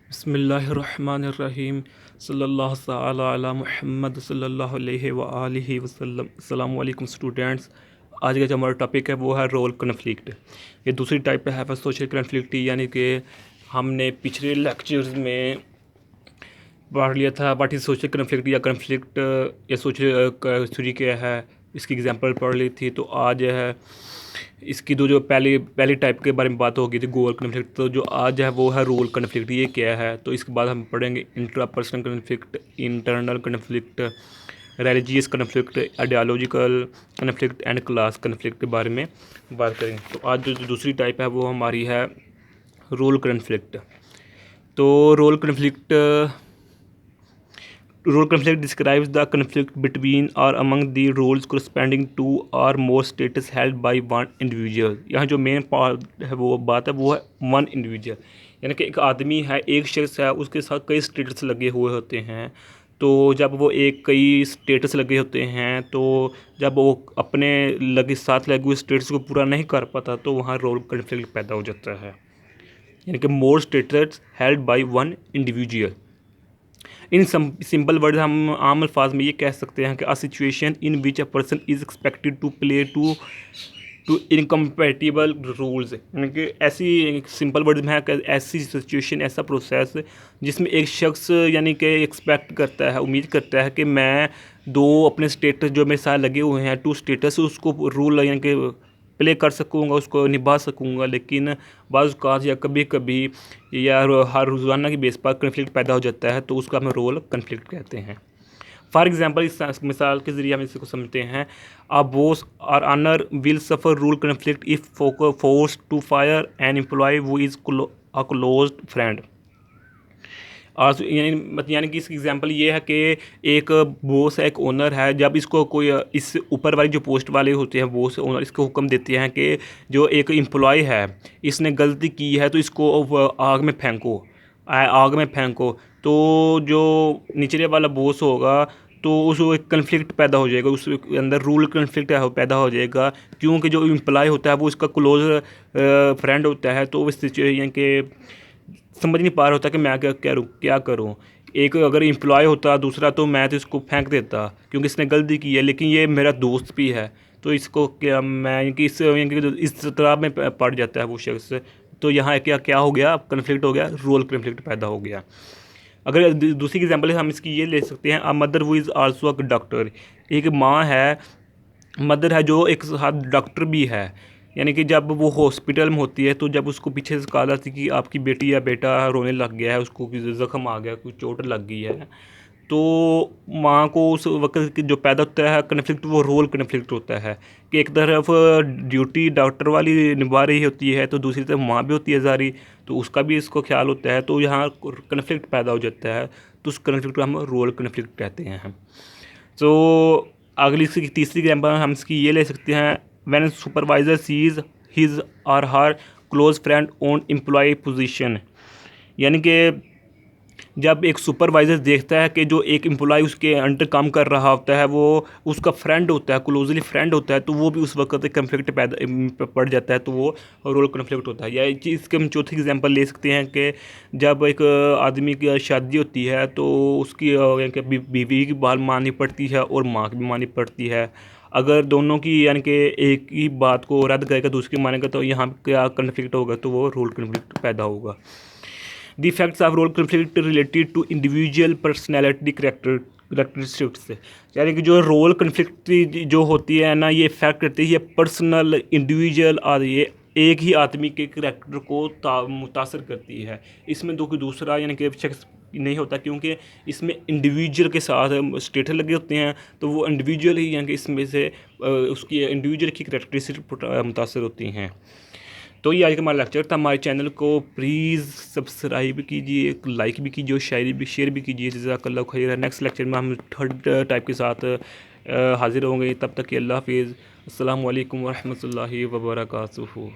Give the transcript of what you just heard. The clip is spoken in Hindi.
बिस्मिल्लाहिर्रहमानिर्रहीम सल्लल्लाहु तआला अला मुहम्मद सल्लल्लाहु अलैहि व आलिहि वसल्लम। अस्सलामु अलैकुम स्टूडेंट्स। आज का जो हमारा टॉपिक है वो है रोल कन्फ्लिक्ट। ये दूसरी टाइप है सोशल कन्फ्लिक्ट, यानी कि हमने पिछले लेक्चर्स में पढ़ लिया था व्हाट इज़ सोशल कन्फ्लिक्ट या कन्फ्लिक्ट या सोशल थ्योरी क्या है, इसकी एग्जांपल पढ़ ली थी। तो आज है इसकी जो पहली टाइप के बारे में बात होगी थी गोल कन्फ्लिक्ट। तो जो आज है वो है रोल कन्फ्लिक्ट। ये क्या है, तो इसके बाद हम पढ़ेंगे intrapersonal conflict, internal conflict, religious conflict, ideological conflict and class conflict के बारे में बात करेंगे। तो आज जो दूसरी टाइप है वो हमारी है रोल कन्फ्लिक्ट। तो Role conflict describes the conflict between or among the roles corresponding to or more status held by one individual। यहाँ जो मेन पार्ट है वो बात है वो है वन इंडिविजुअल, यानी कि एक आदमी है, एक शख्स है, उसके साथ कई स्टेटस लगे हुए होते हैं। तो जब वो कई स्टेटस लगे होते हैं, तो जब वो अपने साथ लगे हुए स्टेटस को पूरा नहीं कर पाता तो वहाँ रोल कन्फ्लिक्ट पैदा हो जाता है, यानी कि more status held by one individual. In simple word हम आम अल्फाज में ये कह सकते हैं कि a situation in which a person is expected to play two incompatible rules, यानी कि ऐसी सिंपल वर्ड में है कि ऐसी सिचुएशन, ऐसा प्रोसेस जिसमें एक शख्स यानी कि एक्सपेक्ट करता है, उम्मीद करता है कि मैं दो अपने स्टेटस जो मेरे साथ लगे हुए हैं, टू स्टेटस, उसको रूल यानी कि प्ले कर सकूँगा, उसको निभा सकूँगा। लेकिन बाज़ औक़ात या कभी कभी या हर रोज़ाना की बेस पर कन्फ्लिक्ट पैदा हो जाता है, तो उसको हम रोल कन्फ्लिक्ट कहते हैं। फॉर एग्जाम्पल, इस मिसाल के ज़रिए हम इसको समझते हैं। अ बॉस और owner will suffer role conflict if force to fire an employ who is a closed friend. और यानी कि इसकी एग्जांपल ये है कि एक बॉस है, एक ओनर है, जब इसको कोई इस ऊपर वाली जो पोस्ट वाले होते हैं बॉस ओनर, इसको हुक्म देते हैं कि जो एक एम्प्लॉय है इसने गलती की है तो इसको आग में फेंको, आग में फेंको। तो जो निचले वाला बॉस होगा तो उसको एक कन्फ्लिक्ट पैदा हो जाएगा, उसके अंदर रूल कन्फ्लिक्ट पैदा हो जाएगा, क्योंकि जो एम्प्लॉय होता है वो उसका क्लोज फ्रेंड होता है। तो इस सिचुएशन के समझ नहीं पा रहा होता कि मैं क्या करूँ। एक अगर एम्प्लॉय होता दूसरा तो मैं तो इसको फेंक देता क्योंकि इसने गलती की है, लेकिन ये मेरा दोस्त भी है, तो इसको क्या मैं कि इस तरह में पड़ जाता है वो शख्स। तो यहाँ क्या हो गया, कन्फ्लिक्ट हो गया, रोल कन्फ्लिक्ट पैदा हो गया। अगर दूसरी एग्जांपल हम इसकी ये ले सकते हैं, a mother who is also a doctor. एक माँ है, मदर है जो एक साथ डॉक्टर भी है, यानी कि जब वो हॉस्पिटल में होती है तो जब उसको पीछे से कहा जाती कि आपकी बेटी या बेटा रोने लग गया है, उसको ज़ख्म आ गया, कुछ चोट लग गई है, तो माँ को उस वक्त जो पैदा होता है कन्फ्लिक्ट, वो रोल कन्फ्लिक्ट होता है कि एक तरफ ड्यूटी डॉक्टर वाली निभा रही होती है तो दूसरी तरफ माँ भी होती है जारी, तो उसका भी इसको ख्याल होता है, तो यहाँ कन्फ्लिक्ट पैदा हो जाता है। तो उस कन्फ्लिक्ट को हम रोल कन्फ्लिक्ट कहते हैं। तो अगली इसकी तीसरी एग्जाम्पल हम इसकी ये ले सकते हैं, व्हेन सुपरवाइजर सीज हिज और her close friend on employ position, यानी कि जब एक सुपरवाइज़र देखता है कि जो एक एम्प्लॉय उसके अंडर काम कर रहा होता है वो उसका फ्रेंड होता है, क्लोजली फ्रेंड होता है, तो वो भी उस वक्त कन्फ्लिक्ट पैदा पड़ जाता है, तो वो रोल कन्फ्लिक्ट होता है। या इसके हम चौथी एग्जांपल ले सकते हैं कि जब एक आदमी की शादी होती है तो उसकी बीवी की बात माननी पड़ती है और माँ की भी माननी पड़ती है। अगर दोनों की यानी कि एक ही बात को रद्द करेगा दूसरी मानेगा तो यहाँ क्या कन्फ्लिक्ट होगा, तो वो रोल कन्फ्लिक्ट पैदा होगा। The effects of role conflict related to individual personality characteristics, यानी कि जो रोल कन्फ्लिक्ट जो होती है ना, ये इफेक्ट करती है पर्सनल, इंडिविजुअल, और ये एक ही आदमी के करेक्टर को मुतासर करती है। इसमें कोई दूसरा यानी कि शख्स नहीं होता, क्योंकि इसमें इंडिविजुअल के साथ स्टेटस लगे होते हैं, तो वो इंडिविजुअल ही यानी कि इसमें से उसकी इंडिविजुअल की करेक्टरिस्टिक मुतासर होती हैं। तो ये आज का हमारा लेक्चर था। हमारे चैनल को प्लीज़ सब्सक्राइब कीजिए, लाइक भी कीजिए, शायरी भी शेयर भी कीजिए। जज़ाकल्लाहु खैर। नेक्स्ट लेक्चर में हम थर्ड टाइप के साथ हाज़िर होंगे। तब तक के अल्लाह हाफ़िज़। अस्सलामु अलैकुम वरहमतुल्लाहि वबरकातुहू।